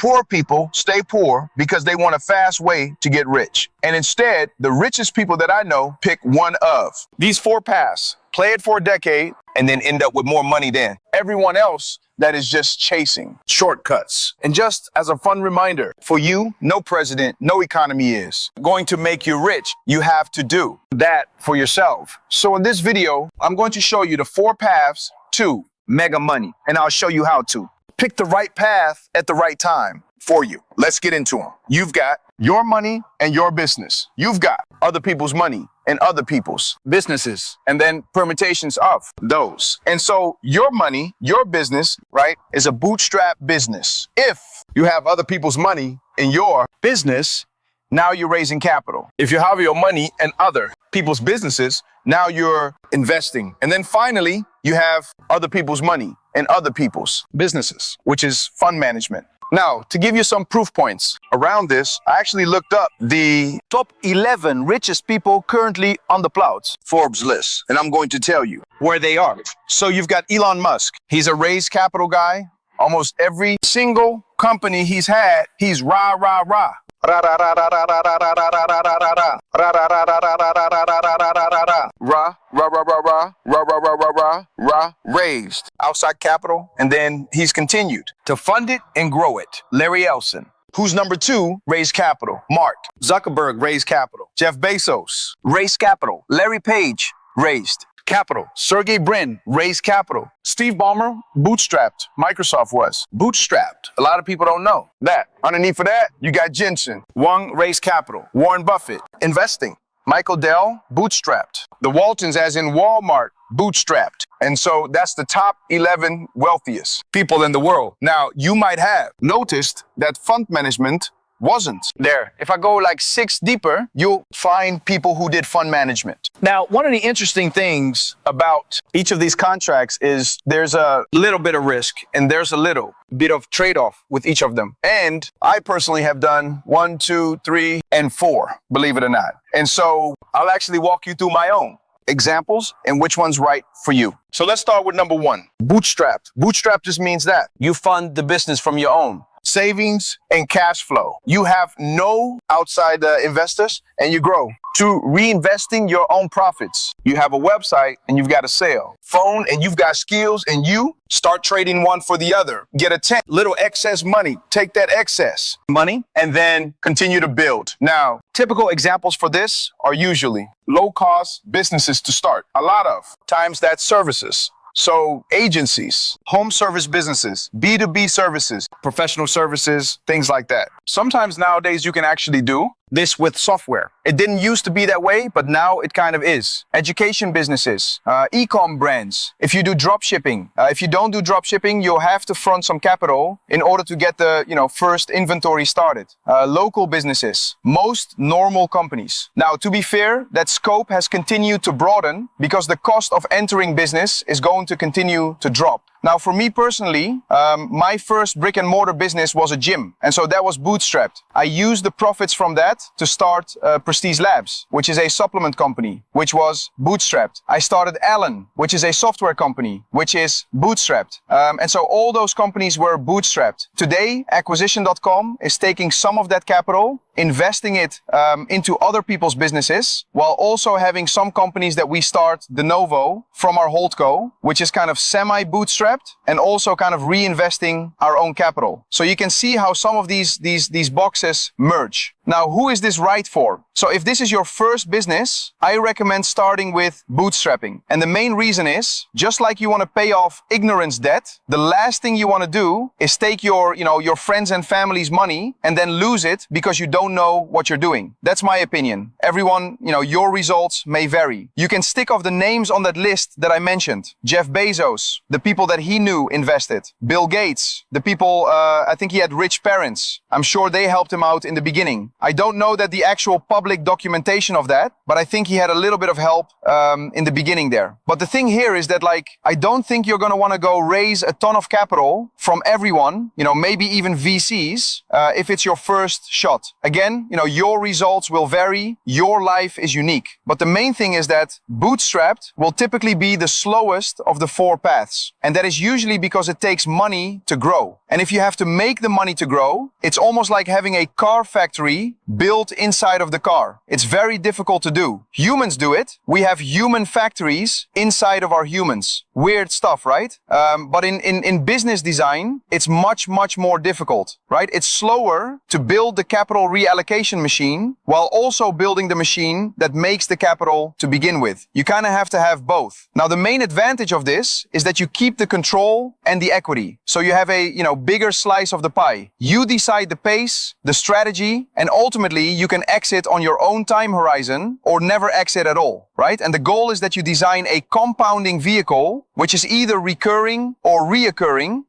Poor people stay poor because they want a fast way to get rich. And instead, the richest people that I know pick one of these 4 paths, play it for a decade, and then end up with more money than everyone else that is just chasing shortcuts. And just as a fun reminder, for you, no president, no economy is going to make you rich. You have to do that for yourself. So in this video, I'm going to show you the 4 paths to mega money, and I'll show you how to pick the right path at the right time for you. Let's get into them. You've got your money and your business. You've got other people's money and other people's businesses, and then permutations of those. And so your money, your business, right, is a bootstrap business. If you have other people's money in your business, now you're raising capital. If you have your money and other people's businesses, now you're investing. And then finally, you have other people's money and other people's businesses, which is fund management. Now, to give you some proof points around this, I actually looked up the top 11 richest people currently on the Plouts Forbes list, and I'm going to tell you where they are. So you've got Elon Musk. He's a raised capital guy. Almost every single company he's had, he's rah. Raised outside capital, and then he's continued to fund it and grow it. Larry Ellison, who's number 2, raised capital. Mark Zuckerberg raised capital. Jeff Bezos raised capital. Larry Page raised capital. Sergey Brin raised capital. Steve Ballmer bootstrapped. Microsoft was bootstrapped. A lot of people don't know that. Underneath of that, you got Jensen. Wang raised capital. Warren Buffett investing. Michael Dell bootstrapped. The Waltons, as in Walmart, bootstrapped. And so that's the top 11 wealthiest people in the world. Now, you might have noticed that fund management wasn't there. If I go like 6 deeper, you'll find people who did fund management. Now, one of the interesting things about each of these contracts is there's a little bit of risk and there's a little bit of trade-off with each of them. And I personally have done 1, 2, 3, and 4, believe it or not. And so I'll actually walk you through my own examples and which one's right for you. So let's start with number 1, bootstrapped. Bootstrap just means that you fund the business from your own savings and cash flow. You have no outside investors and you grow. To reinvesting your own profits. You have a website and you've got a sale. Phone and you've got skills and you start trading one for the other. Get a little excess money. Take that excess money and then continue to build. Now, typical examples for this are usually low-cost businesses to start. A lot of times that's services. So agencies, home service businesses, B2B services, professional services, things like that. Sometimes nowadays you can actually do this with software. It didn't used to be that way, but now it kind of is. Education businesses, e-com brands. If you do drop shipping, if you don't do drop shipping, you'll have to front some capital in order to get the first inventory started. Local businesses, most normal companies. Now, to be fair, that scope has continued to broaden because the cost of entering business is going to continue to drop. Now, for me personally, my first brick and mortar business was a gym. And so that was bootstrapped. I used the profits from that to start Prestige Labs, which is a supplement company, which was bootstrapped. I started Allen, which is a software company, which is bootstrapped. And so all those companies were bootstrapped. Today, acquisition.com is taking some of that capital, investing it into other people's businesses, while also having some companies that we start de novo from our holdco, which is kind of semi-bootstrapped and also kind of reinvesting our own capital. So you can see how some of these boxes merge. Now, who is this right for? So if this is your first business, I recommend starting with bootstrapping. And the main reason is, just like you want to pay off ignorance debt, the last thing you want to do is take your friends and family's money and then lose it because you don't know what you're doing. That's my opinion. Everyone, your results may vary. You can stick off the names on that list that I mentioned. Jeff Bezos, the people that he knew invested. Bill Gates, the people, I think he had rich parents. I'm sure they helped him out in the beginning. I don't know that the actual public documentation of that, but I think he had a little bit of help in the beginning there. But the thing here is that, like, I don't think you're going to want to go raise a ton of capital from everyone, maybe even VCs, if it's your first shot. Again, your results will vary. Your life is unique. But the main thing is that bootstrapped will typically be the slowest of the four paths. And that is usually because it takes money to grow. And if you have to make the money to grow, it's almost like having a car factory built inside of the car. It's very difficult to do. Humans do it. We have human factories inside of our humans. Weird stuff, right? But in business design, it's much, much more difficult, right? It's slower to build the capital reallocation machine while also building the machine that makes the capital to begin with. You kind of have to have both. Now, the main advantage of this is that you keep the control and the equity. So you have a, bigger slice of the pie. You decide the pace, the strategy, and ultimately you can exit on your own time horizon or never exit at all, right? And the goal is that you design a compounding vehicle, which is either recurring or reoccurring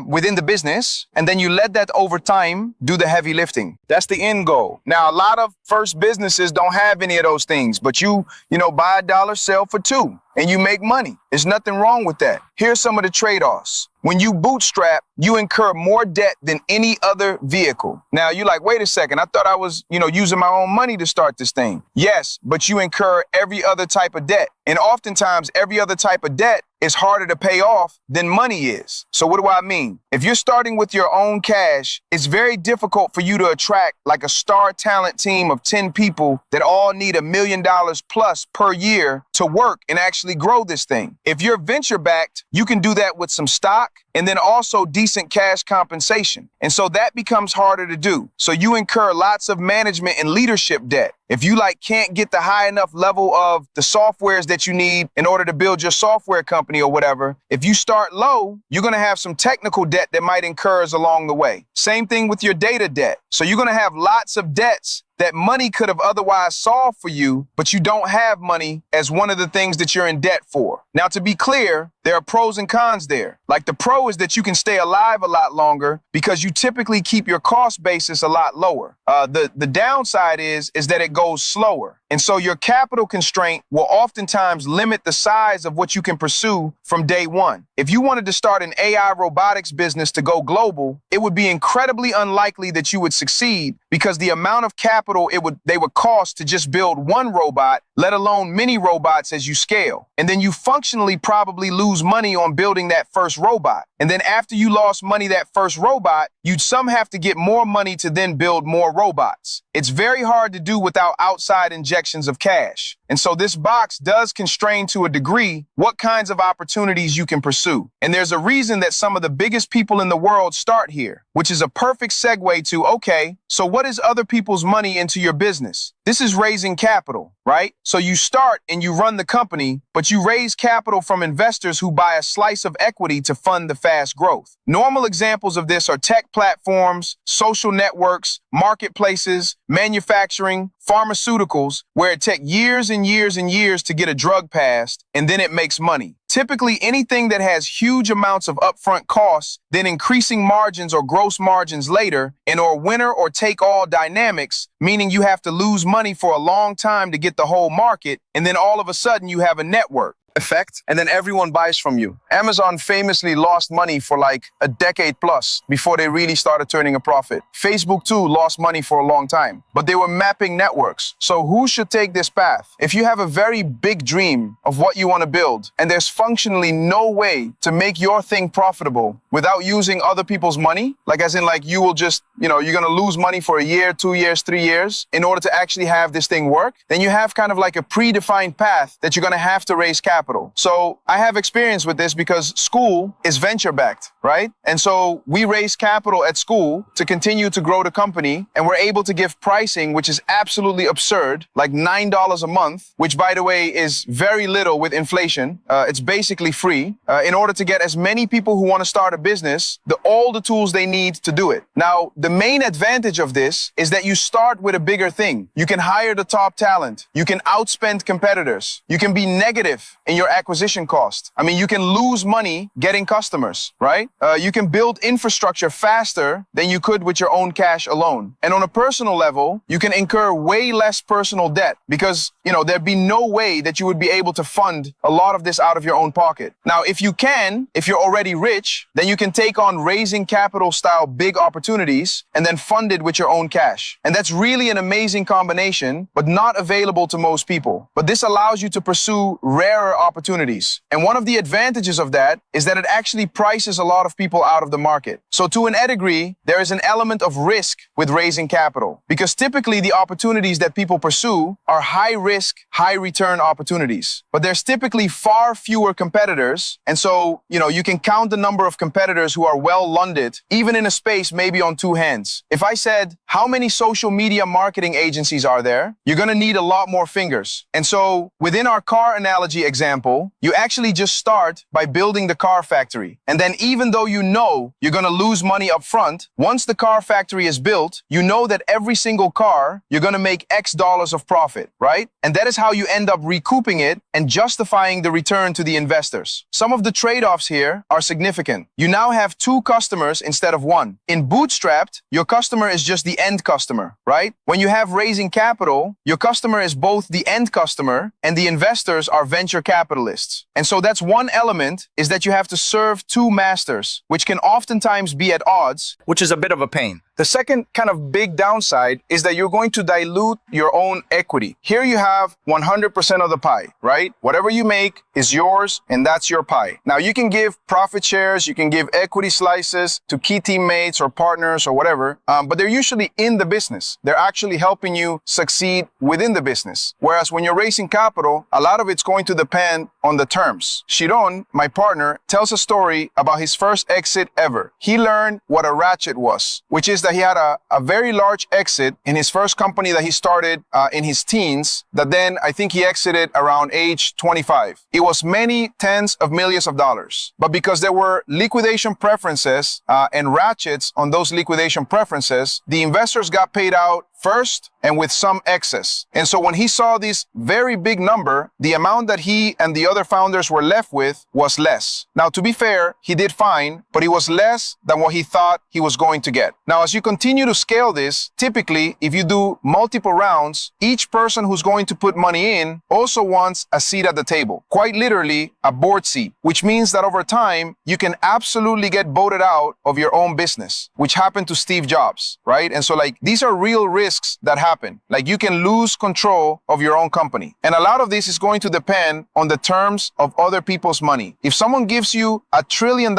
within the business, and then you let that over time do the heavy lifting. That's the end goal. Now, a lot of first businesses don't have any of those things, but you buy $1, sell for $2, and you make money. There's nothing wrong with that. Here's some of the trade-offs. When you bootstrap, you incur more debt than any other vehicle. Now, you're like, wait a second, I thought I was, using my own money to start this thing. Yes, but you incur every other type of debt. And oftentimes, every other type of debt is harder to pay off than money is. So what do I mean? If you're starting with your own cash, it's very difficult for you to attract like a star talent team of 10 people that all need $1 million plus per year to work and actually grow this thing. If you're venture backed, you can do that with some stock and then also decent cash compensation. And so that becomes harder to do. So you incur lots of management and leadership debt. If you can't get the high enough level of the softwares that you need in order to build your software company or whatever, if you start low, you're going to have some technical debt that might incur along the way. Same thing with your data debt. So you're going to have lots of debts that money could have otherwise solved for you, but you don't have money as one of the things that you're in debt for. Now, to be clear, there are pros and cons there. Like the pro is that you can stay alive a lot longer because you typically keep your cost basis a lot lower. The downside is that it goes slower. And so your capital constraint will oftentimes limit the size of what you can pursue from day one. If you wanted to start an AI robotics business to go global, it would be incredibly unlikely that you would succeed because the amount of capital they would cost to just build one robot, let alone many robots as you scale. And then you functionally probably lose money on building that first robot. And then after you lost money that first robot, you'd have to get more money to then build more robots. It's very hard to do without outside injections of cash. And so this box does constrain to a degree what kinds of opportunities you can pursue. And there's a reason that some of the biggest people in the world start here, which is a perfect segue to, okay, so what is other people's money into your business? This is raising capital, right? So you start and you run the company, but you raise capital from investors who buy a slice of equity to fund the fast growth. Normal examples of this are tech platforms, social networks, marketplaces, manufacturing, pharmaceuticals, where it takes years and years and years to get a drug passed, and then it makes money. Typically, anything that has huge amounts of upfront costs, then increasing margins or gross margins later, and/or winner or take all dynamics, meaning you have to lose money for a long time to get the whole market, and then all of a sudden you have a network effect, and then everyone buys from you. Amazon famously lost money for like a decade plus before they really started turning a profit. Facebook too lost money for a long time, but they were mapping networks. So who should take this path? If you have a very big dream of what you want to build, and there's functionally no way to make your thing profitable without using other people's money, like as in like you will just, you're going to lose money for a year, 2 years, 3 years in order to actually have this thing work, then you have kind of like a predefined path that you're going to have to raise capital. So I have experience with this because school is venture backed, right? And so we raise capital at school to continue to grow the company, and we're able to give pricing, which is absolutely absurd, like $9 a month, which by the way is very little with inflation. It's basically free in order to get as many people who want to start a business, all the tools they need to do it. Now, the main advantage of this is that you start with a bigger thing. You can hire the top talent. You can outspend competitors. You can be negative in your acquisition cost. I mean, you can lose money getting customers, right? You can build infrastructure faster than you could with your own cash alone. And on a personal level, you can incur way less personal debt because, there'd be no way that you would be able to fund a lot of this out of your own pocket. Now, if you're already rich, then you can take on raising capital style big opportunities and then fund it with your own cash. And that's really an amazing combination, but not available to most people. But this allows you to pursue rarer opportunities. And one of the advantages of that is that it actually prices a lot of people out of the market. So to an degree, there is an element of risk with raising capital because typically the opportunities that people pursue are high risk, high return opportunities. But there's typically far fewer competitors. And so, you can count the number of competitors who are well funded, even in a space maybe on two hands. If I said, how many social media marketing agencies are there? You're going to need a lot more fingers. And so within our car analogy example, you actually just start by building the car factory. And then even though you're going to lose money up front, once the car factory is built, you know that every single car, you're going to make X dollars of profit, right? And that is how you end up recouping it and justifying the return to the investors. Some of the trade-offs here are significant. You now have two customers instead of one. In Bootstrapped, your customer is just the end customer, right? When you have raising capital, your customer is both the end customer and the investors are venture capitalists. And so that's one element, is that you have to serve two masters, which can oftentimes be at odds, which is a bit of a pain. The second kind of big downside is that you're going to dilute your own equity. Here you have 100% of the pie, right? Whatever you make is yours and that's your pie. Now you can give profit shares, you can give equity slices to key teammates or partners or whatever, but they're usually in the business. They're actually helping you succeed within the business. Whereas when you're raising capital, a lot of it's going to depend on the terms. Shiron, my partner, tells a story about his first exit ever. He learned what a ratchet was, which is that he had a very large exit in his first company that he started in his teens, that then I think he exited around age 25. It was many tens of millions of dollars. But because there were liquidation preferences and ratchets on those liquidation preferences, the investors got paid out first and with some excess. And so when he saw this very big number, the amount that he and the other founders were left with was less. Now, to be fair, he did fine, but it was less than what he thought he was going to get. Now, as you continue to scale this, typically, if you do multiple rounds, each person who's going to put money in also wants a seat at the table. Quite literally, a board seat, which means that over time, you can absolutely get voted out of your own business, which happened to Steve Jobs, right? And so these are real risks that happen. You can lose control of your own company. And a lot of this is going to depend on the terms of other people's money. If someone gives you $1 trillion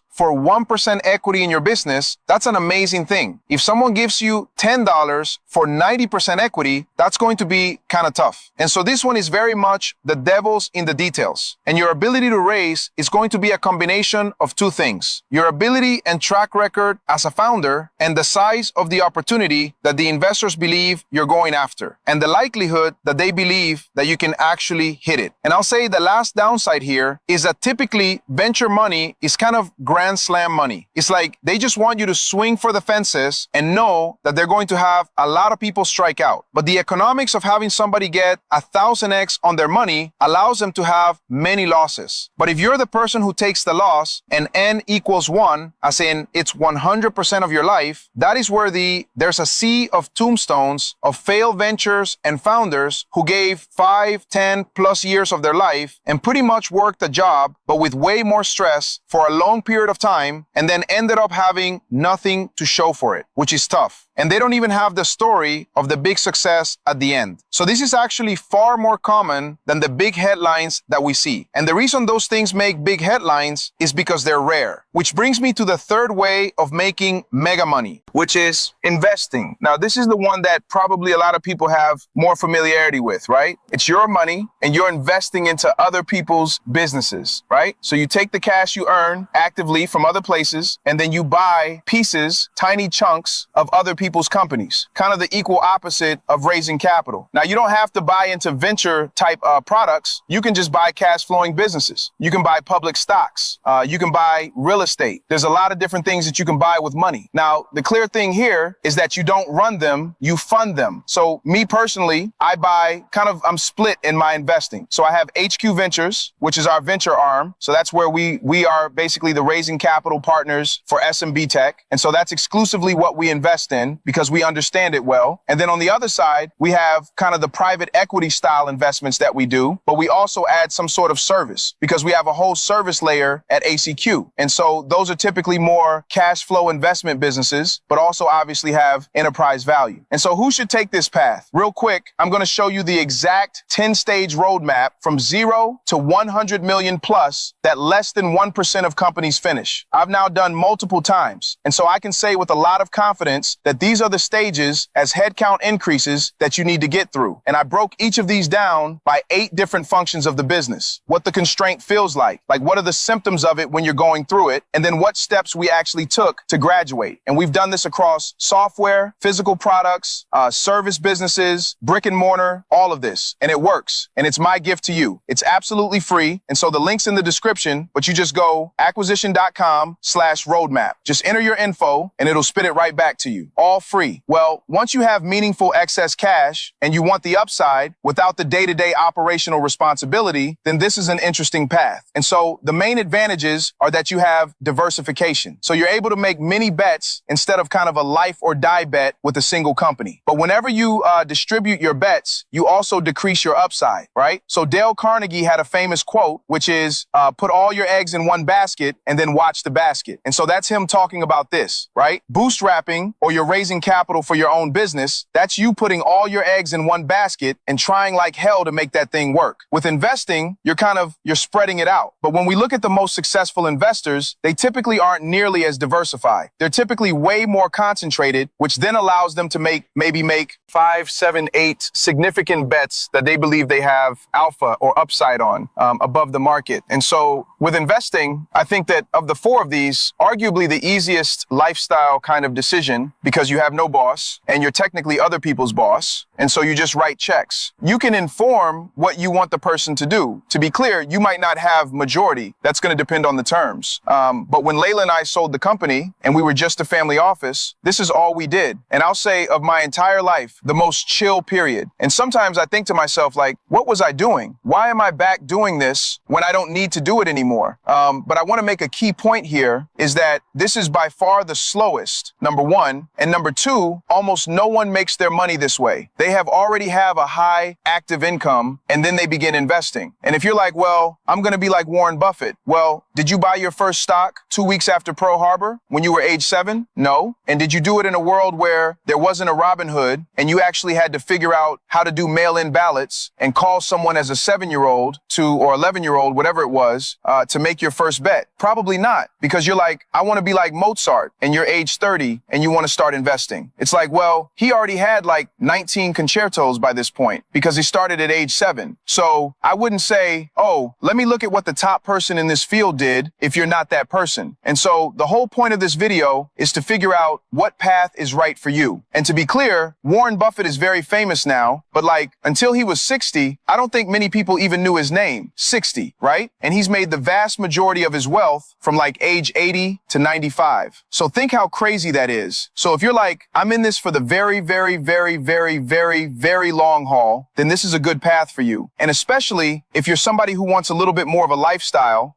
for 1% equity in your business, that's an amazing thing. If someone gives you $10 for 90% equity, that's going to be kind of tough. And so this one is very much the devil's in the details. And your ability to raise is going to be a combination of two things: your ability and track record as a founder, and the size of the opportunity that the investors believe you're going after, and the likelihood that they believe that you can actually hit it. And I'll say the last downside here is that typically venture money is kind of grand slam money. It's like they just want you to swing for the fences and know that they're going to have a lot of people strike out. But the economics of having somebody get 1000x on their money allows them to have many losses. But if you're the person who takes the loss and n equals 1, as in it's 100% of your life, that is where there's a sea of tombstones of failed ventures and founders who gave 5, 10 plus years of their life and pretty much worked a job, but with way more stress for a long period of time, and then ended up having nothing to show for it, which is tough. And they don't even have the story of the big success at the end. So this is actually far more common than the big headlines that we see. And the reason those things make big headlines is because they're rare. Which brings me to the third way of making mega money, which is investing. Now, this is the one that probably a lot of people have more familiarity with, right? It's your money and you're investing into other people's businesses, right? So you take the cash you earn actively from other places, and then you buy pieces, tiny chunks of other people's people's companies, kind of the equal opposite of raising capital. Now, you don't have to buy into venture type products. You can just buy cash flowing businesses. You can buy public stocks. You can buy real estate. There's a lot of different things that you can buy with money. Now, the clear thing here is that you don't run them, you fund them. So me personally, I'm split in my investing. So I have HQ Ventures, which is our venture arm. So that's where we are basically the raising capital partners for SMB tech. And so that's exclusively what we invest in because we understand it well. And then on the other side, we have kind of the private equity style investments that we do, but we also add some sort of service because we have a whole service layer at ACQ. And so those are typically more cash flow investment businesses, but also obviously have enterprise value. And so who should take this path? Real quick, I'm going to show you the exact 10-stage roadmap from 0 to 100 million plus that less than 1% of companies finish. I've now done multiple times. And so I can say with a lot of confidence that these are the stages as headcount increases that you need to get through. And I broke each of these down by 8 different functions of the business. What the constraint feels like what are the symptoms of it when you're going through it, and then what steps we actually took to graduate. And we've done this across software, physical products, service businesses, brick and mortar, all of this. And it works. And it's my gift to you. It's absolutely free. And so the link's in the description, but you just go acquisition.com/roadmap. Just enter your info and it'll spit it right back to you. All free. Well, once you have meaningful excess cash and you want the upside without the day-to-day operational responsibility, then this is an interesting path. And so the main advantages are that you have diversification. So you're able to make many bets instead of kind of a life or die bet with a single company. But whenever you distribute your bets, you also decrease your upside, right? So Dale Carnegie had a famous quote, which is put all your eggs in one basket and then watch the basket. And so that's him talking about this, right? Bootstrapping, or you're raising capital for your own business, that's you putting all your eggs in one basket and trying like hell to make that thing work. With investing, you're spreading it out. But when we look at the most successful investors, they typically aren't nearly as diversified. They're typically way more concentrated, which then allows them to maybe make 5, 7, 8 significant bets that they believe they have alpha or upside on above the market. And so with investing, I think that of the 4 of these, arguably the easiest lifestyle kind of decision, because you have no boss and you're technically other people's boss. And so you just write checks. You can inform what you want the person to do. To be clear, you might not have majority. That's going to depend on the terms. But when Layla and I sold the company and we were just a family office, this is all we did. And I'll say of my entire life, the most chill period. And sometimes I think to myself, what was I doing? Why am I back doing this when I don't need to do it anymore? But I want to make a key point here is that this is by far the slowest, number one. And number two, almost no one makes their money this way. They already have a high active income and then they begin investing. And if you're like, well, I'm going to be like Warren Buffett. Well, did you buy your first stock 2 weeks after Pearl Harbor when you were age 7? No. And did you do it in a world where there wasn't a Robin Hood and you actually had to figure out how to do mail-in ballots and call someone as a 7-year-old or 11-year-old, whatever it was, to make your first bet? Probably not, because you're like, I want to be like Mozart, and you're age 30 and you want to start investing. It's like, well, he already had 19 concertos by this point because he started at age 7. So I wouldn't say, oh, let me look at what the top person in this field did if you're not that person. And so the whole point of this video is to figure out what path is right for you. And to be clear, Warren Buffett is very famous now, but until he was 60, I don't think many people even knew his name. 60, right? And he's made the vast majority of his wealth from age 80 to 95. So think how crazy that is. So if you're I'm in this for the very, very, very, very, very, very long haul, then this is a good path for you. And especially if you're somebody who wants a little bit more of a lifestyle,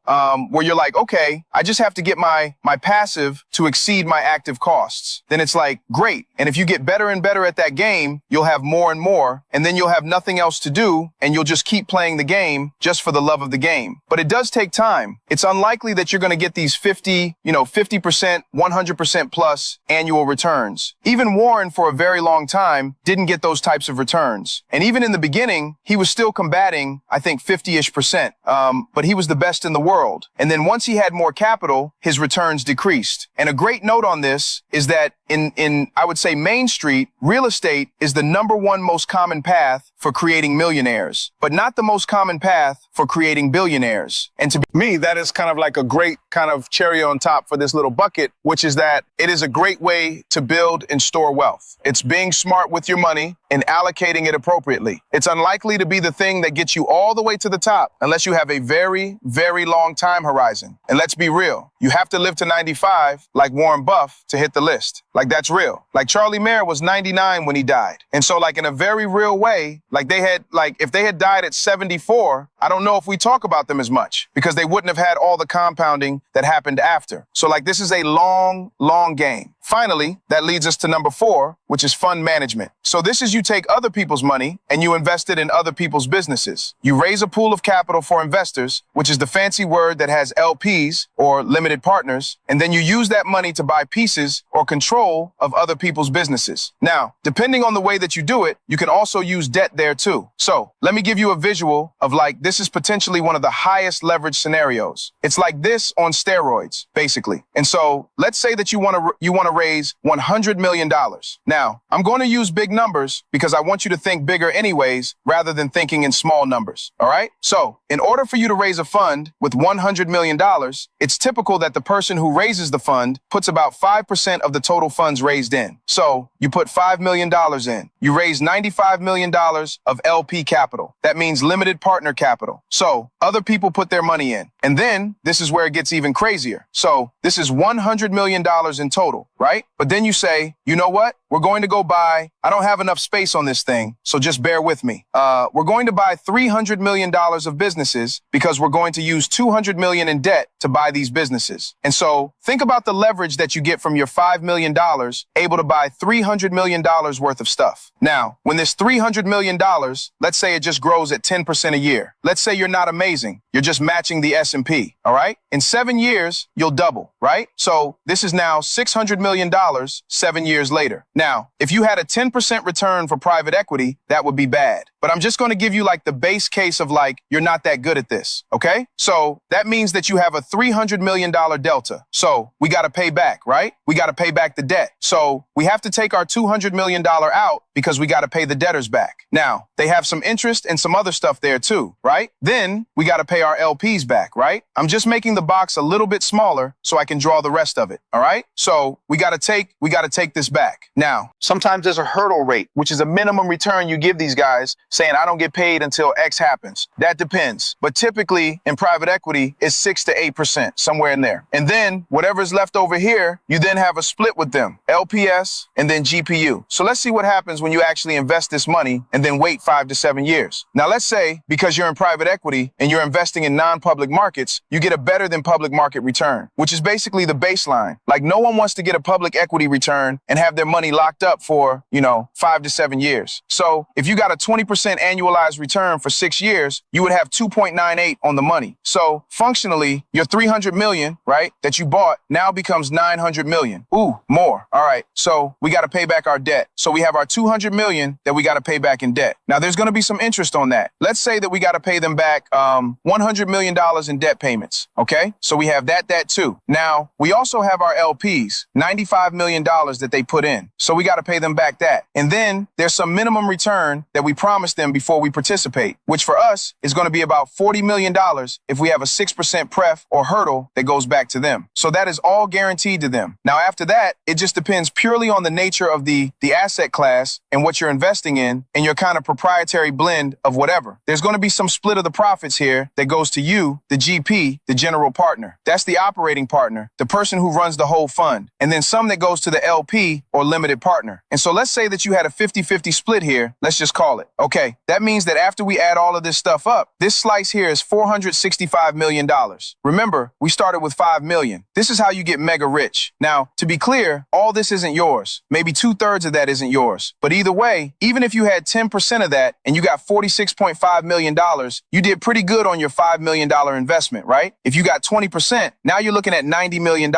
where you're okay, I just have to get my passive to exceed my active costs. Then it's great. And if you get better and better at that game, you'll have more and more, and then you'll have nothing else to do, and you'll just keep playing the game just for the love of the game. But it does take time. It's unlikely that you're going to get these 50%, 100% plus annual returns. Even Warren, for a very long time, didn't get those types of returns. And even in the beginning, he was still combating, I think, 50-ish%. But he was the best in the world. And then once he had more capital, his returns decreased. And a great note on this is that in I would say Main Street, real estate is the #1 most common path for creating millionaires, but not the most common path for creating billionaires. And to be me, that is kind of like a great kind of cherry on top for this little bucket, which is that it is a great way to build and store wealth. It's being smart with your money and allocating it appropriately. It's unlikely to be the thing that gets you all the way to the top unless you have a very, very long time horizon. And let's be real, you have to live to 95 like Warren Buff to hit the list. Like, that's real. Like, Charlie Mayer was 99 when he died. And so, like, in a very real way, like, if they had died at 74, I don't know if we talk about them as much because they wouldn't have had all the compounding that happened after. So, like, this is a long, long game. Finally, that leads us to number 4, which is fund management. So this is you take other people's money and you invest it in other people's businesses. You raise a pool of capital for investors, which is the fancy word that has LPs or limited partners, and then you use that money to buy pieces or control of other people's businesses. Now, depending on the way that you do it, you can also use debt there too. So let me give you a visual of, like, this is potentially one of the highest leverage scenarios. It's like this on steroids, basically. And so let's say that you want to raise $100 million. Now, I'm going to use big numbers because I want you to think bigger anyways, rather than thinking in small numbers. All right. So in order for you to raise a fund with $100 million, it's typical that the person who raises the fund puts about 5% of the total funds raised in. So you put $5 million in. You raise $95 million of LP capital. That means limited partner capital. So other people put their money in. And then this is where it gets even crazier. So this is $100 million in total, right? But then you say, you know what? We're going to go buy, I don't have enough space on this thing, so just bear with me. We're going to buy $300 million of businesses because we're going to use $200 million in debt to buy these businesses. And so think about the leverage that you get from your $5 million able to buy $300 million worth of stuff. Now, when this $300 million, let's say it just grows at 10% a year. Let's say you're not amazing. You're just matching the S&P, all right? In 7 years, you'll double, right? So this is now $600 million 7 years later. Now, if you had a 10% return for private equity, that would be bad. But I'm just going to give you like the base case of like, you're not that good at this, okay? So that means that you have a $300 million delta. So we got to pay back, right? We got to pay back the debt. So we have to take our $200 million out because we got to pay the debtors back. Now, they have some interest and some other stuff there too, right? Then we got to pay our LPs back, right? I'm just making the box a little bit smaller so I can draw the rest of it, all right? So we got to take this back. Now, sometimes there's a hurdle rate, which is a minimum return you give these guys, saying I don't get paid until X happens. That depends. But typically in private equity, it's 6 to 8%, somewhere in there. And then whatever's left over here, you then have a split with them, LPS and then GPU. So let's see what happens when you actually invest this money and then wait 5 to 7 years. Now, let's say because you're in private equity and you're investing in non-public markets, you get a better than public market return, which is basically the baseline. Like, no one wants to get a public equity return and have their money locked up for, 5 to 7 years. So if you got a 20% annualized return for 6 years, you would have 2.98 on the money. So functionally, your 300 million, right, that you bought now becomes 900 million. Ooh, more. All right. So we got to pay back our debt. So we have our 200 million that we got to pay back in debt. Now there's going to be some interest on that. Let's say that we got to pay them back $100 million in debt payments. Okay. So we have that too. Now we also have our LPs, $95 million that they put in. So we got to pay them back that. And then there's some minimum return that we promised them before we participate, which for us is going to be about $40 million if we have a 6% pref or hurdle that goes back to them. So that is all guaranteed to them. Now, after that, it just depends purely on the nature of the asset class and what you're investing in and your kind of proprietary blend of whatever. There's going to be some split of the profits here that goes to you, the GP, the general partner. That's the operating partner, the person who runs the whole fund. And then some that goes to the LP or limited partner. And so let's say that you had a 50-50 split here. Let's just call it. Okay, that means that after we add all of this stuff up, this slice here is $465 million. Remember, we started with 5 million. This is how you get mega rich. Now, to be clear, all this isn't yours. Maybe 2/3 of that isn't yours. But either way, even if you had 10% of that and you got $46.5 million, you did pretty good on your $5 million investment, right? If you got 20%, now you're looking at $90 million.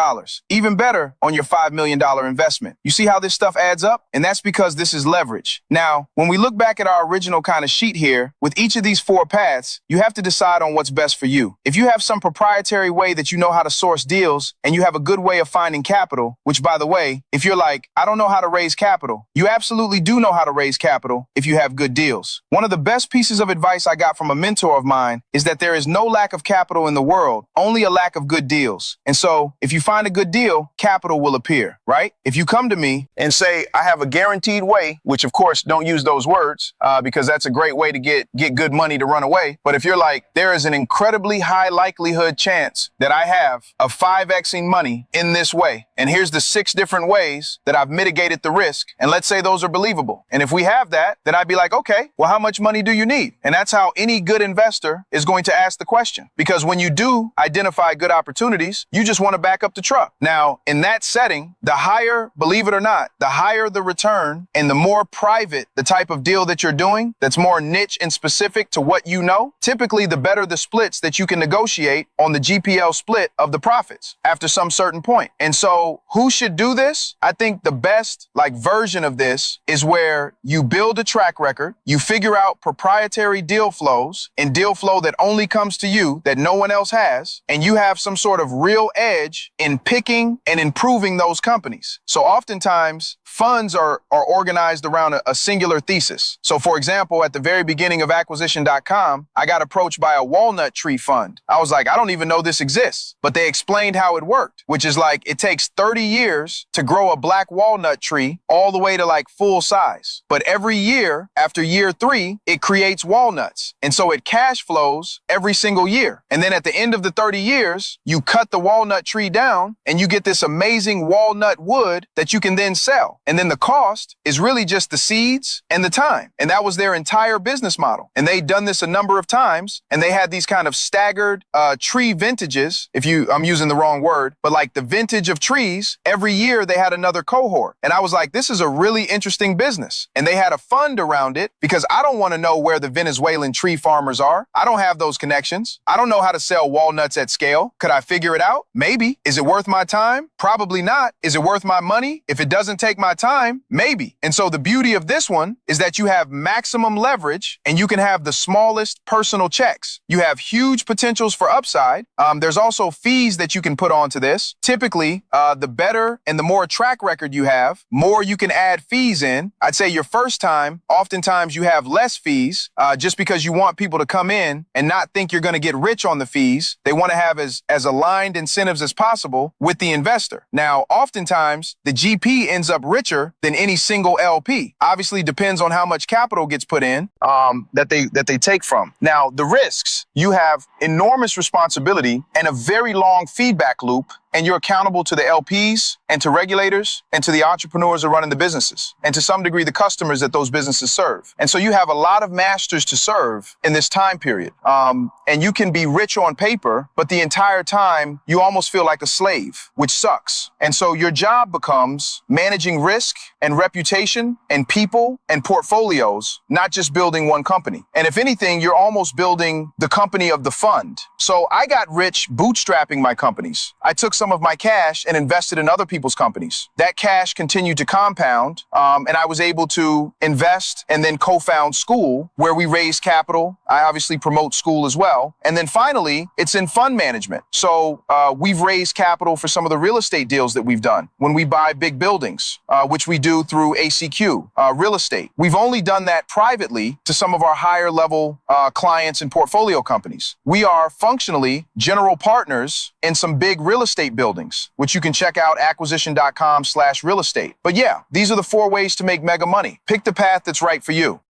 Even better on your $5 million investment. You see how this stuff adds up? And that's because this is leverage. Now, when we look back at our original original kind of sheet here. With each of these 4 paths, you have to decide on what's best for you. If you have some proprietary way that you know how to source deals and you have a good way of finding capital, which by the way, if you're like, I don't know how to raise capital, you absolutely do know how to raise capital if you have good deals. One of the best pieces of advice I got from a mentor of mine is that there is no lack of capital in the world, only a lack of good deals. And so if you find a good deal, capital will appear, right? If you come to me and say, I have a guaranteed way, which of course don't use those words because that's a great way to get good money to run away. But if you're like, there is an incredibly high likelihood chance that I have of 5xing money in this way. And here's the 6 different ways that I've mitigated the risk. And let's say those are believable. And if we have that, then I'd be like, okay, well, how much money do you need? And that's how any good investor is going to ask the question. Because when you do identify good opportunities, you just want to back up the truck. Now, in that setting, the higher, believe it or not, the higher the return and the more private the type of deal that you're doing, that's more niche and specific to what you know, typically the better the splits that you can negotiate on the GPL split of the profits after some certain point. And so who should do this? I think the best version of this is where you build a track record, you figure out proprietary deal flows and deal flow that only comes to you that no one else has, and you have some sort of real edge in picking and improving those companies. So oftentimes funds are organized around a singular thesis. So for example, at the very beginning of acquisition.com, I got approached by a walnut tree fund. I was like, I don't even know this exists, but they explained how it worked, which is like, it takes 30 years to grow a black walnut tree all the way to full size. But every year after year 3, it creates walnuts. And so it cash flows every single year. And then at the end of the 30 years, you cut the walnut tree down and you get this amazing walnut wood that you can then sell. And then the cost is really just the seeds and the time. And that was their entire business model. And they'd done this a number of times, and they had these kind of staggered tree vintages, I'm using the wrong word, but the vintage of trees, every year they had another cohort. And I was like, this is a really interesting business. And they had a fund around it because I don't want to know where the Venezuelan tree farmers are. I don't have those connections. I don't know how to sell walnuts at scale. Could I figure it out? Maybe. Is it worth my time? Probably not. Is it worth my money? If it doesn't take my time, maybe. And so the beauty of this one is that you have maximum leverage and you can have the smallest personal checks. You have huge potentials for upside. There's also fees that you can put onto this. Typically, the better and the more track record you have, more you can add fees in. I'd say your first time, oftentimes you have less fees just because you want people to come in and not think you're going to get rich on the fees. They want to have as aligned incentives as possible with the investor. Now, oftentimes the GP ends up richer than any single LP. Obviously depends on how much capital gets put in that they take from. Now, the risks, you have enormous responsibility and a very long feedback loop, and you're accountable to the LPs and to regulators and to the entrepreneurs who are running the businesses, and to some degree the customers that those businesses serve. And so you have a lot of masters to serve in this time period. And you can be rich on paper, but the entire time you almost feel like a slave, which sucks. And so your job becomes managing risk and reputation and people and portfolios, not just building one company. And if anything, you're almost building the company of the fund. So I got rich bootstrapping my companies. I took some of my cash and invested in other people's companies. That cash continued to compound, and I was able to invest and then co-found School, where we raised capital. I obviously promote School as well. And then finally, it's in fund management. So we've raised capital for some of the real estate deals that we've done. When we buy big buildings, which we do through ACQ, real estate. We've only done that privately to some of our higher level clients and portfolio companies. We are functionally general partners in some big real estate buildings, which you can check out acquisition.com/real estate. But yeah, these are the 4 ways to make mega money. Pick the path that's right for you.